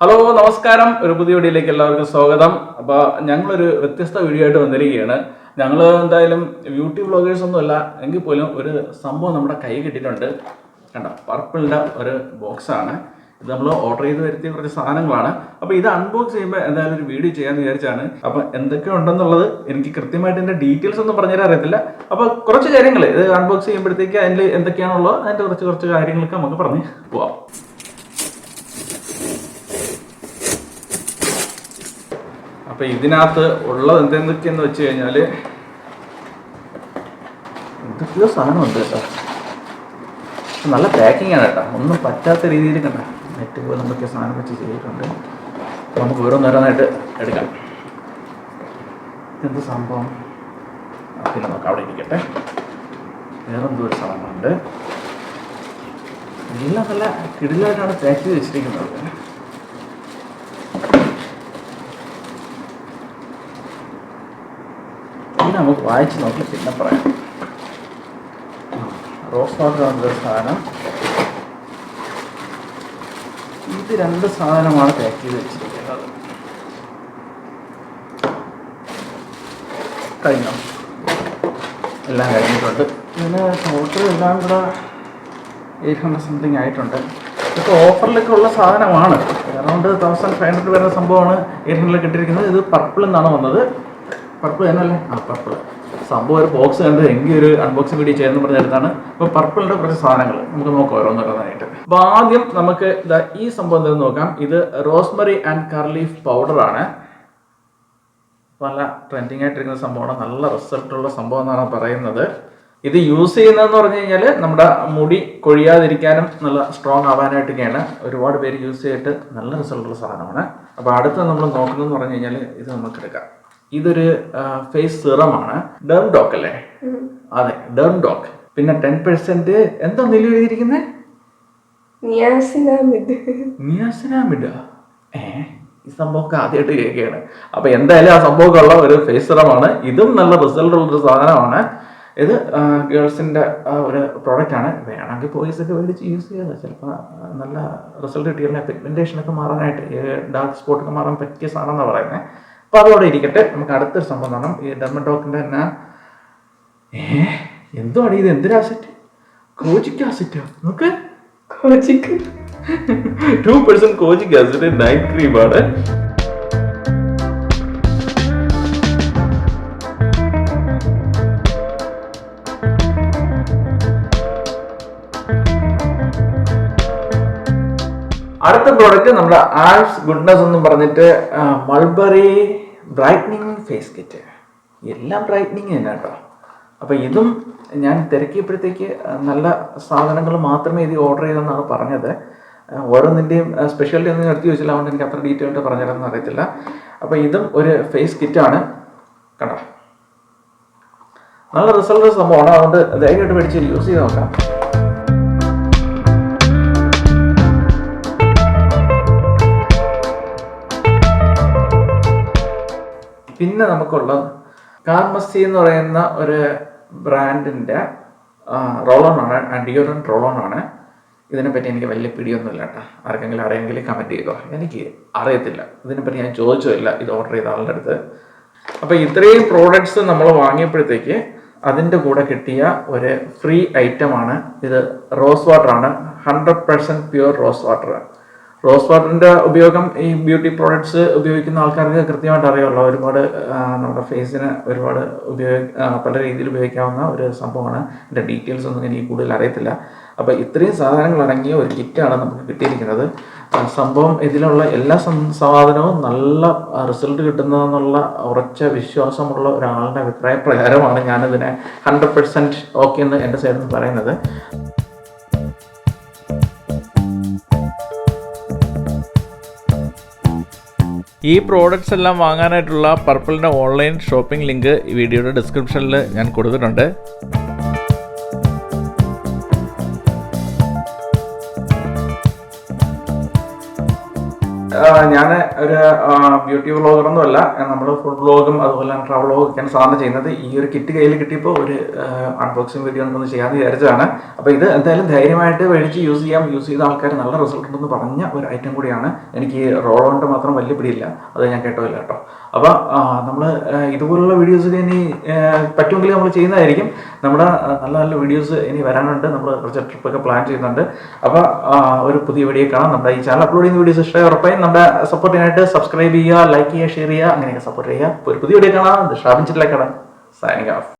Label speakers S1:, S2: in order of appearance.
S1: Hello നമസ്കാരം, ഒരു പുതിയ വീഡിയോയിലേക്ക് എല്ലാവർക്കും സ്വാഗതം. അപ്പോൾ ഞങ്ങളൊരു വ്യത്യസ്ത വീഡിയോ ആയിട്ട് വന്നിരിക്കുകയാണ്. ഞങ്ങൾ എന്തായാലും ബ്യൂട്ടി വ്ളോഗേഴ്സ് ഒന്നുമല്ല എങ്കിൽ പോലും ഒരു സംഭവം നമ്മുടെ കൈ കിട്ടിയിട്ടുണ്ട്. കണ്ടോ, പർപ്പിളിൻ്റെ ഒരു ബോക്സാണ് ഇത്. നമ്മൾ ഓർഡർ ചെയ്ത് വരുത്തിയ കുറച്ച് സാധനങ്ങളാണ്. അപ്പോൾ ഇത് അൺബോക്സ് ചെയ്യുമ്പോൾ എന്തായാലും ഒരു വീഡിയോ ചെയ്യാമെന്ന് വിചാരിച്ചാണ്. അപ്പോൾ എന്തൊക്കെ ഉണ്ടെന്നുള്ളത് എനിക്ക് കൃത്യമായിട്ട് എൻ്റെ ഡീറ്റെയിൽസ് ഒന്നും പറഞ്ഞുതരാൻ അറിയത്തില്ല. അപ്പോൾ കുറച്ച് കാര്യങ്ങൾ ഇത് അൺബോക്സ് ചെയ്യുമ്പോഴത്തേക്ക് അതിൽ എന്തൊക്കെയാണുള്ളത് അതിൻ്റെ കുറച്ച് കാര്യങ്ങളൊക്കെ നമുക്ക് പറഞ്ഞ് പോവാം. അപ്പോൾ ഇതിനകത്ത് ഉള്ളത് എന്തൊക്കെയെന്ന് വെച്ച് കഴിഞ്ഞാൽ എന്തൊക്കെയോ സാധനമുണ്ട് കേട്ടോ. നല്ല പാക്കിംഗ് ആണ് കേട്ടോ, ഒന്നും പറ്റാത്ത രീതിയിൽ കണ്ട നെറ്റ് പോലെ എന്തൊക്കെ സാധനം വെച്ച് ചെയ്തിട്ടുണ്ട്. നമുക്ക് ഓരോന്നോരോന്നായിട്ട് എടുക്കാം. ഇതെന്ത് സംഭവം പിന്നെ നമുക്ക് അവിടെ ഇരിക്കട്ടെ. വേറെന്തോ ഒരു സാധനമുണ്ട്. എല്ലാം നല്ല കിടിലായിട്ടാണ് പാക്ക് ചെയ്ത് വെച്ചിരിക്കുന്നത്. നമുക്ക് വായിച്ച് നോക്കി പിന്നെ പറയാം. റോസ് വാട്ടർ എന്നൊരു സാധനം, ഇത് രണ്ട് സാധനമാണ് പാക്ക് ചെയ്ത് വെച്ചിരിക്കുന്നത്. കഴിഞ്ഞോ? എല്ലാം കഴിഞ്ഞിട്ടുണ്ട്. ഇതിന് ടോട്ടൽ എല്ലാം കൂടെ 800 സംതിങ് ആയിട്ടുണ്ട്. ഇപ്പോൾ ഓഫറിലൊക്കെ ഉള്ള സാധനമാണ്. അറൗണ്ട് 1500 വരുന്ന സംഭവമാണ് 800 കിട്ടിയിരിക്കുന്നത്. ഇത് പർപ്പിൾ എന്നാണ് വന്നത്. പർപ്പിൾ തന്നെയല്ലേ? പർപ്പിൾ സംഭവം ഒരു ബോക്സ് കണ്ട് എങ്കിൽ ഒരു അൺബോക്സിംഗ് വീഡിയോ ചെയ്യുന്ന പറഞ്ഞെടുത്താണ്. അപ്പോൾ പർപ്പിളിൻ്റെ കുറച്ച് സാധനങ്ങൾ നമുക്ക് നോക്കാം ഓരോന്നോരോന്നായിട്ട്. അപ്പോൾ ആദ്യം നമുക്ക് ഈ സംഭവം എന്താണെന്ന് നോക്കാം. ഇത് റോസ്മറി ആൻഡ് കർലീഫ് പൗഡറാണ്. പല ട്രെൻഡിങ് ആയിട്ടിരിക്കുന്ന സംഭവമാണ്. നല്ല റിസൾട്ടുള്ള സംഭവം എന്നാണ് പറയുന്നത്. ഇത് യൂസ് ചെയ്യുന്നതെന്ന് പറഞ്ഞു കഴിഞ്ഞാൽ നമ്മുടെ മുടി കൊഴിയാതിരിക്കാനും നല്ല സ്ട്രോങ് ആവാനായിട്ടൊക്കെയാണ്. ഒരുപാട് പേര് യൂസ് ചെയ്തിട്ട് നല്ല റിസൾട്ടുള്ള സാധനമാണ്. അപ്പോൾ അടുത്ത് നമ്മൾ നോക്കുന്നതെന്ന് പറഞ്ഞു കഴിഞ്ഞാൽ ഇത് നമുക്ക് എടുക്കാം. ഇതൊരു ഫേസ് സിറമാണ്. ഡെർംഡോക്ക് അല്ലേ? അതെ, ഡെർംഡോക്ക്. പിന്നെ 10% എന്താ നെല്ല് എഴുതിയിരിക്കുന്നത്? നിയാസിനാമിഡ്. ഈ സംഭവമൊക്കെ ആദ്യമായിട്ട് കേൾക്കുകയാണ്. അപ്പൊ എന്തായാലും ആ സംഭവമൊക്കെ ഉള്ള ഒരു ഫേസ് സിറമാണ്. ഇതും നല്ല റിസൾട്ട് ഉള്ളൊരു സാധനമാണ്. ഇത് ഗേൾസിന്റെ ഒരു പ്രോഡക്റ്റ് ആണ്. വേണമെങ്കിൽ ബോയ്സ് ഒക്കെ മേടിച്ച് യൂസ് ചെയ്യാതെ ചിലപ്പോൾ നല്ല റിസൾട്ട് കിട്ടിയാൽ പിഗ്മെന്റേഷനൊക്കെ മാറാനായിട്ട്, ഡാർക്ക് സ്പോട്ടൊക്കെ മാറാൻ പറ്റിയ സാധനം എന്നാണ് പറയുന്നത്. അപ്പോൾ അതോടെ ഇരിക്കട്ടെ. നമുക്ക് അടുത്തൊരു സംഭവം കാണാം. ഈ ഡെർമറ്റോക്കിൻ്റെ തന്നെ എന്തുവാണ് ഇത്? എന്തൊരു ആസിഡ്? കോജിക് ആസിഡോ? നമുക്ക് 2% കോജിക് ആസിഡ് നൈറ്റ് ക്രീമാണ്. അടുത്ത പ്രോഡക്റ്റ് നമ്മുടെ ആൽസ് ഗുഡ്നസ് എന്നും പറഞ്ഞിട്ട് മൾബറി ബ്രൈറ്റനിങ് ഫേസ് കിറ്റ്. എല്ലാം ബ്രൈറ്റനിങ് തന്നെ കേട്ടോ. അപ്പോൾ ഇതും ഞാൻ തിരക്കിയപ്പോഴത്തേക്ക് നല്ല സാധനങ്ങൾ മാത്രമേ ഇത് ഓർഡർ ചെയ്തെന്നാണ് പറഞ്ഞത്. ഓരോന്നിൻ്റെയും സ്പെഷ്യാലിറ്റി ഒന്നും നിർത്തി വെച്ചില്ല, അതുകൊണ്ട് എനിക്ക് അത്ര ഡീറ്റെയിൽ ആയിട്ട് പറഞ്ഞുതരാമെന്ന് അറിയത്തില്ല. അപ്പോൾ ഇതും ഒരു ഫേസ് കിറ്റാണ് കണ്ടോ. നല്ല റിസൾട്ട് സംഭവമാണ്. അതുകൊണ്ട് ധൈര്യമായിട്ട് മേടിച്ച് യൂസ് ചെയ്ത് നോക്കാം. പിന്നെ നമുക്കുള്ളത് കാർമസി എന്ന് പറയുന്ന ഒരു ബ്രാൻഡിൻ്റെ റോളോൺ ആണ്. ഡിയോഡറൻറ്റ് റോളോൺ ആണ്. ഇതിനെപ്പറ്റി എനിക്ക് വലിയ പിടിയൊന്നുമില്ല കേട്ടോ. ആർക്കെങ്കിലും അറിയെങ്കിൽ കമൻറ്റ് ചെയ്തോ. എനിക്ക് അറിയത്തില്ല, ഇതിനെപ്പറ്റി ഞാൻ ചോദിച്ചില്ല ഇത് ഓർഡർ ചെയ്ത ആളുടെ അടുത്ത്. അപ്പോൾ ഇത്രയും പ്രോഡക്ട്സ് നമ്മൾ വാങ്ങിയപ്പോഴത്തേക്ക് അതിൻ്റെ കൂടെ കിട്ടിയ ഒരു ഫ്രീ ഐറ്റമാണ് ഇത്. റോസ് വാട്ടറാണ്. 100% പ്യുവർ റോസ് വാട്ടർ. റോസ് വാട്ടറിൻ്റെ ഉപയോഗം ഈ ബ്യൂട്ടി പ്രോഡക്ട്സ് ഉപയോഗിക്കുന്ന ആൾക്കാർക്ക് കൃത്യമായിട്ട് അറിയാമല്ലോ. ഒരുപാട് നമ്മുടെ ഫേസിന് ഒരുപാട് പല രീതിയിൽ ഉപയോഗിക്കാവുന്ന ഒരു സംഭവമാണ്. എൻ്റെ ഡീറ്റെയിൽസ് ഒന്നും എനിക്ക് കൂടുതൽ അറിയത്തില്ല. അപ്പോൾ ഇത്രയും സാധനങ്ങൾ അടങ്ങിയ ഒരു കിറ്റാണ് നമുക്ക് കിട്ടിയിരിക്കുന്നത്. സംഭവം ഇതിലുള്ള എല്ലാ സാധനവും നല്ല റിസൾട്ട് കിട്ടുന്നതെന്നുള്ള ഉറച്ച വിശ്വാസമുള്ള ഒരാളുടെ അഭിപ്രായ പ്രകാരമാണ് ഞാനിതിനെ 100% ഓക്കെ എന്ന് എൻ്റെ സൈഡിൽ നിന്ന് പറയുന്നത്.
S2: ഈ പ്രോഡക്റ്റ്സ് എല്ലാം വാങ്ങാനായിട്ടുള്ള പർപ്പിളിൻ്റെ ഓൺലൈൻ ഷോപ്പിംഗ് ലിങ്ക് ഈ വീഡിയോയുടെ ഡിസ്ക്രിപ്ഷനിൽ ഞാൻ കൊടുത്തിട്ടുണ്ട്.
S1: ഞാൻ ഒരു ബ്യൂട്ടി വ്ളോഗറൊന്നും അല്ല. നമ്മൾ ഫുഡ് വ്ളോഗും അതുപോലെ തന്നെ ട്രാവൽ വ്ളോഗും ഒക്കെയാണ് സാധാരണ ചെയ്യുന്നത്. ഈ ഒരു കിറ്റ് കയ്യിൽ കിട്ടിയപ്പോൾ ഒരു അൺബോക്സിങ് വീഡിയോ നമുക്കൊന്ന് ചെയ്യാമെന്ന് വിചാരിച്ചതാണ്. അപ്പോൾ ഇത് എന്തായാലും ധൈര്യമായിട്ട് മേടിച്ച് യൂസ് ചെയ്ത ആൾക്കാർ നല്ല റിസൾട്ട് ഉണ്ടെന്ന് പറഞ്ഞ ഒരു ഐറ്റം കൂടിയാണ്. എനിക്ക് റോളോണ്ട് മാത്രം വലിയ പിടിയില്ല, അത് ഞാൻ കേട്ടില്ല കേട്ടോ. അപ്പോൾ നമ്മൾ ഇതുപോലുള്ള വീഡിയോസ് ഇനി പറ്റുമെങ്കിൽ നമ്മൾ ചെയ്യുന്നതായിരിക്കും. നമ്മുടെ നല്ല നല്ല വീഡിയോസ് ഇനി വരാനുണ്ട്. നമ്മൾ കുറച്ച് ട്രിപ്പൊക്കെ പ്ലാൻ ചെയ്യുന്നുണ്ട്. അപ്പോൾ ഒരു പുതിയ വീഡിയോ കാണാം. നമ്മുടെ ഈ ചാനൽ അപ്ലോഡ് ചെയ്യുന്ന വീഡിയോസ് ഇഷ്ടമായി ഉറപ്പായും നമ്മുടെ സപ്പോർട്ട് ചെയ്യാനായിട്ട് സബ്സ്ക്രൈബ് ചെയ്യുക, ലൈക്ക് ചെയ്യുക, ഷെയർ ചെയ്യുക, അങ്ങനെയൊക്കെ സപ്പോർട്ട് ചെയ്യുക. ഒരു പുതിയ വീഡിയോ കാണാം. Shabin Chittilakkada signing of.